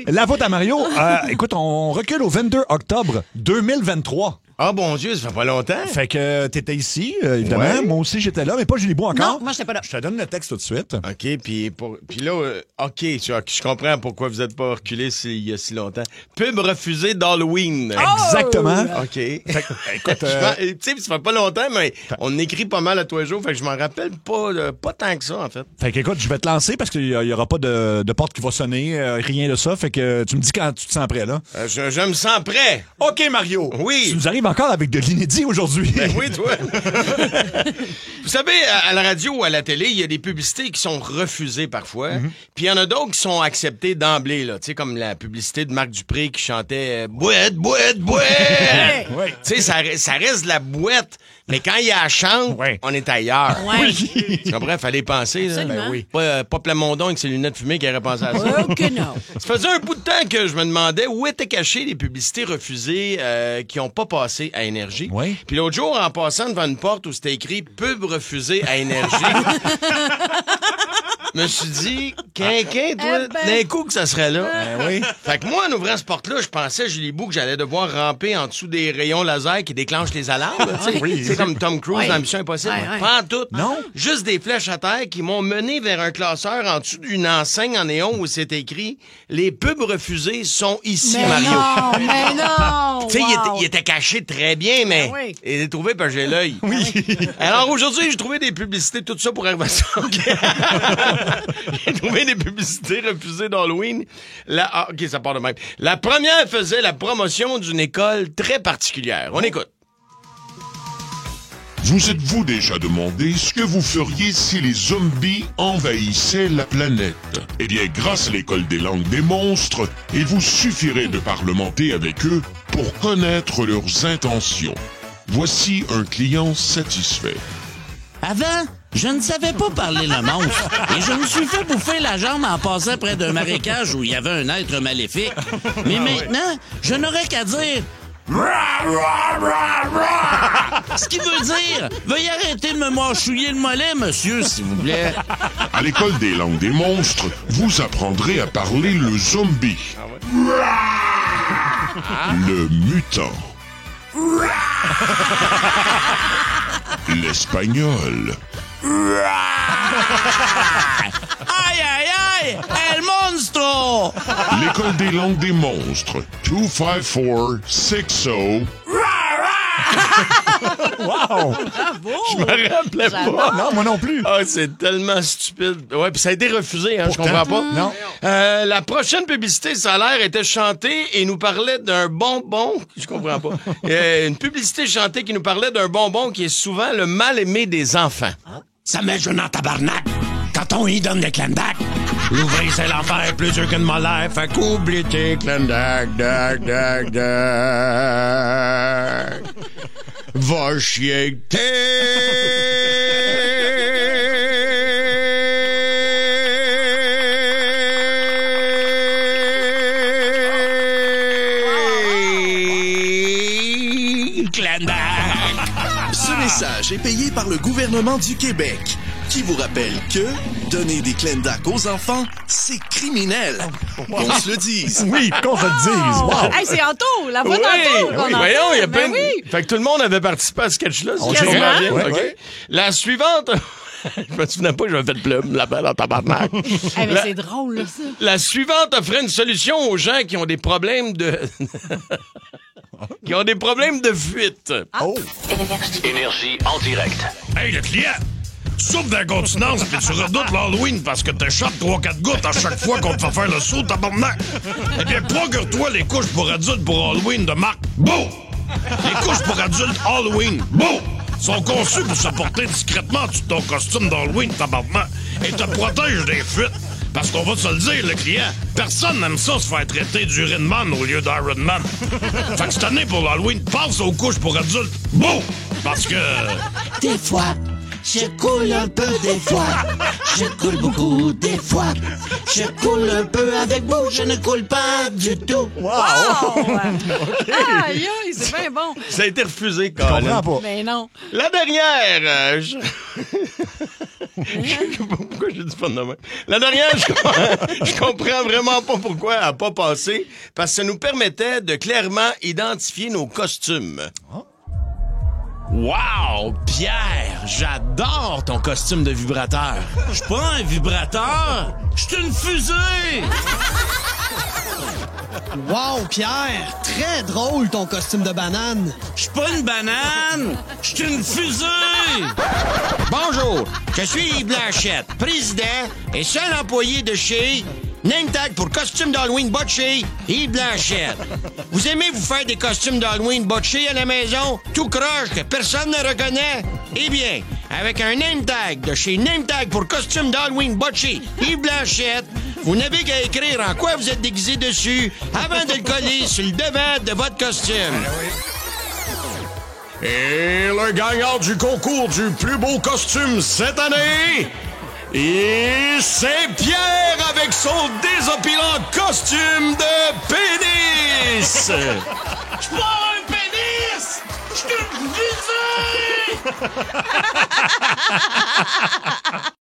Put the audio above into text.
La faute à Mario. Écoute, on recule au 22 octobre 2023. Ah, bon Dieu, ça fait pas longtemps. Fait que t'étais ici, évidemment. Ouais. Moi aussi, j'étais là, mais pas Julie Beau encore. Non, moi, j'étais pas là. Je te donne le texte tout de suite. OK, puis là, OK, je comprends pourquoi vous n'êtes pas reculé il y a si longtemps. Pub refusée d'Halloween. Exactement. OK. Écoute, Tu sais, ça fait pas longtemps, mais on écrit pas mal à tous les jours, fait que je m'en rappelle pas tant que ça, en fait. Fait que, écoute, je vais te lancer parce qu'il y aura pas de porte qui va sonner, rien de ça. Fait que tu me dis quand tu te sens prêt, là. Je me sens prêt. OK, Mario. Oui. Tu nous arrives encore avec de l'inédit aujourd'hui. Ben oui, toi. Vous savez, à la radio ou à la télé, il y a des publicités qui sont refusées parfois. Puis il y en a d'autres qui sont acceptées d'emblée, là. Tu sais, comme la publicité de Marc Dupré qui chantait Boîte, boîte, boîte. Ouais. Tu sais, ça reste de la boîte. Mais quand il y a la chante, Ouais. on est ailleurs. Ouais. Tu comprends? Fallait penser. Là. Absolument. Ben oui. Pas Plamondon avec ses lunettes fumées qui aurait pensé à ça. Oh que non. Ça faisait un bout de temps que je me demandais où étaient cachées les publicités refusées qui n'ont pas passé à Énergie. Oui. Puis l'autre jour, en passant devant une porte où c'était écrit « Pub refusée à Énergie », je me suis dit, quinquin, toi, Eh ben. d'un coup que ça serait là. Ben oui. Fait que moi, en ouvrant ce porte-là, je pensais, Julie Bou, que j'allais devoir ramper en dessous des rayons laser qui déclenchent les alarmes. Là, tu sais. Oui. C'est comme Tom Cruise Ouais. dans Mission Impossible. Ouais, ouais. Pas en tout. Non. Juste des flèches à terre qui m'ont mené vers un classeur en dessous d'une enseigne en néon où c'est écrit « Les pubs refusées sont ici, Mais Mario ». non, mais non. Tu sais, Wow. il était caché très bien, mais Ben oui. il est trouvé parce que j'ai l'œil. Oui. Alors aujourd'hui, j'ai trouvé des publicités, tout ça pour arriver à ça. J'ai trouvé des publicités refusées d'Halloween. OK, ça part de même. La première faisait la promotion d'une école très particulière. On écoute. Vous êtes-vous déjà demandé ce que vous feriez si les zombies envahissaient la planète? Eh bien, grâce à l'École des langues des monstres, il vous suffirait de parlementer avec eux pour connaître leurs intentions. Voici un client satisfait. Avant, je ne savais pas parler le monstre et je me suis fait bouffer la jambe en passant près d'un marécage où il y avait un être maléfique. Mais maintenant, je n'aurais qu'à dire... Ce qui veut dire, veuillez arrêter de me mâchouiller le mollet, monsieur, s'il vous plaît. À l'École des langues des monstres, vous apprendrez à parler le zombie, le mutant, l'espagnol, Aïe, aïe, aïe! El monstro! l'École des langues des monstres, 25460. Wow! Je me rappelais pas. Non, moi non plus. Ah, c'est tellement stupide. Ouais, puis ça a été refusé, hein, je Pourtant. comprends pas. Non. La prochaine publicité, ça a l'air, était chantée et nous parlait d'un bonbon. Je comprends pas. Une publicité chantée qui nous parlait d'un bonbon qui est souvent le mal-aimé des enfants. Ça met jeune en tabarnak quand on y donne des clandacs. L'ouvrir, c'est l'enfer, plus dur qu'une molaire. Fait qu'oublie tes clandacs, dac, dac, dac. Va chier tes clandacs. Ce message est payé par le gouvernement du Québec, qui vous rappelle que donner des clendacs aux enfants, c'est criminel. Qu'on se le dise. Oui, qu'on se le dise. Wow! Hey, c'est Anto, la voix Oui, d'Anto qu'on oui, entend. voyons, il y a Ben plein de... oui. Fait que tout le monde avait participé à ce sketch-là. On c'est dirait, vraiment bien. ouais, OK. ouais. La suivante... Je me souvenais pas que j'avais fait de plume là-bas dans tabarnak. Hey, mais c'est drôle, là, ça. La suivante offrait une solution aux gens qui ont des problèmes de... qui ont des problèmes de fuite. Oh! Énergie en direct. Hey, le client! Tu souffres d'incontinence pis tu redoutes l'Halloween parce que t'échappes 3-4 gouttes à chaque fois qu'on te fait faire le saut, tabarnak! Eh bien, procure-toi les couches pour adultes pour Halloween de marque Beau! Les couches pour adultes Halloween Beau! Sont conçues pour se porter discrètement en dessous de ton costume d'Halloween, tabarnak, et te protègent des fuites. Parce qu'on va se le dire, le client, personne n'aime ça se faire traiter d'Urine Man au lieu d'Iron Man. Fait que cette année pour l'Halloween, passe aux couches pour adultes Beau! Parce que... Des fois, je coule un peu des fois. Je coule beaucoup des fois. Je coule un peu avec vous, je ne coule pas du tout. Oh! Aïe, aïe, c'est bien bon. Ça a été refusé, Je comprends Colin. pas. Mais non. La dernière... Pourquoi j'ai dit pas de même? La dernière, je comprends vraiment pas pourquoi elle n'a pas passé, parce que ça nous permettait de clairement identifier nos costumes. Wow! Pierre, j'adore ton costume de vibrateur. Je suis pas un vibrateur, je suis une fusée! Wow, Pierre! Très drôle, ton costume de banane! Je suis pas une banane, je suis une fusée! Bonjour, je suis Yves Blanchette, président et seul employé de chez Name Tag pour costume d'Halloween botché, Yves Blanchette. Vous aimez vous faire des costumes d'Halloween botchés à la maison, tout croche que personne ne reconnaît? Eh bien, avec un Name Tag de chez Name Tag pour costume d'Halloween botché, Yves Blanchette, vous n'avez qu'à écrire en quoi vous êtes déguisé dessus avant de le coller sur le devant de votre costume. Et le gagnant du concours du plus beau costume cette année, et c'est Pierre avec son désopilant costume de pénis! Je suis pas un pénis! Je suis une fusée!